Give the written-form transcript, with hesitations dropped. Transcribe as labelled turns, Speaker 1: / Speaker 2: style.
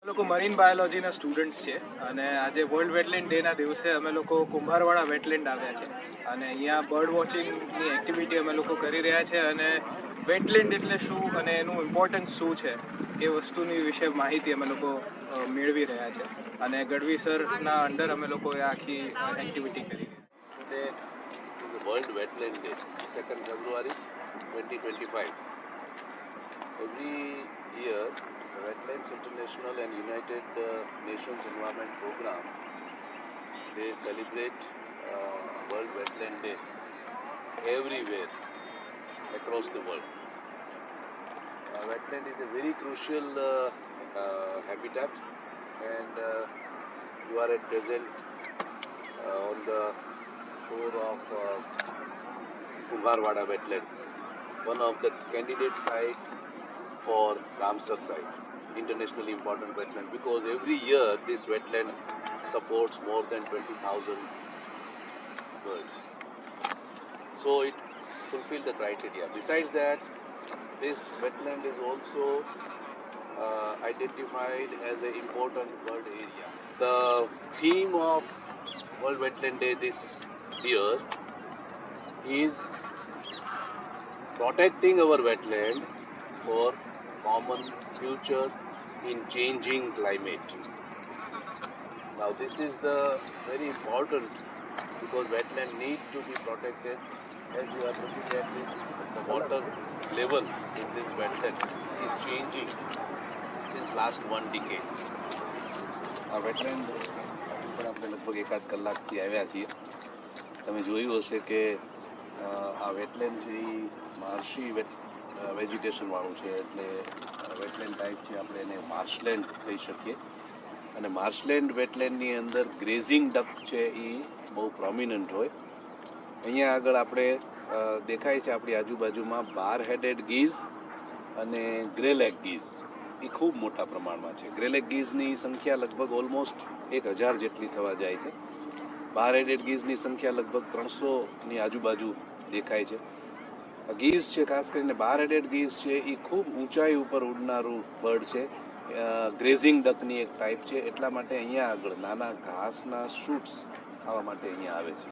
Speaker 1: લોકો marine બાયોલોજીના students છે અને આજે વર્લ્ડ વેટલેન્ડ ડેના દિવસે અમે લોકો કુંભારવાડા વેટલેન્ડ આવ્યા છે અને અહીંયા બર્ડ વોચિંગની એક્ટિવિટી અમે લોકો કરી રહ્યા છે અને વેટલેન્ડ એટલે શું અને એનું ઇમ્પોર્ટન્સ શું છે એ વસ્તુની વિશે માહિતી અમે લોકો મેળવી રહ્યા છે અને ગઢવી સરના અંડર અમે લોકો એ આખી એક્ટિવિટી કરી.
Speaker 2: Today is the World Wetland Day, 2nd February 2025. Every year, the Wetlands International and United Nations Environment Program, they celebrate World Wetland Day everywhere across the world. Wetland is a very crucial habitat, and you are at present on the shore of Kumbharwada wetland, one of the candidate site for Ramsar site, internationally important wetland, because every year this wetland supports more than 20,000 birds. So it fulfills the criteria. Besides that, this wetland is also identified as an important bird area. The theme of World Wetland Day this year is protecting our wetland for common future in changing climate. Now this is the very important, because wetland need to be protected. As you are looking at this, the water level in this wetland is changing since last one decade.
Speaker 3: આ wetland પર આપણે લગભગ એકાદ કલાકથી આવ્યા છીએ. તમે જોયું હશે કે આ વેટલેન્ડ છે એ માર્શી વેજીટેશનવાળું છે, એટલે વેટલેન્ડ ટાઈપ છે, આપણે એને માર્શલેન્ડ કહી શકીએ. અને માર્શલેન્ડ વેટલેન્ડની અંદર ગ્રેઝિંગ ડક છે એ બહુ પ્રોમિનન્ટ હોય. અહીંયા આગળ આપણે દેખાય છે આપણી આજુબાજુમાં બાર હેડેડ ગીઝ અને ગ્રેલેગ ગીઝ એ ખૂબ મોટા પ્રમાણમાં છે. ગ્રેલેગ ગીઝની સંખ્યા લગભગ ઓલમોસ્ટ 1000 જેટલી થવા જાય છે. બાર હેડેડ ગીઝની સંખ્યા લગભગ 300ની આજુબાજુ દેખાય છે. ગીઝ છે, ખાસ કરીને બાર હેડેડ ગીઝ છે એ ખૂબ ઊંચાઈ ઉપર ઉડનારું બર્ડ છે. ગ્રેઝિંગ ડકની એક ટાઈપ છે, એટલા માટે અહીંયા આગળ નાના ઘાસના શૂટ્સ ખાવા માટે અહીંયા આવે છે.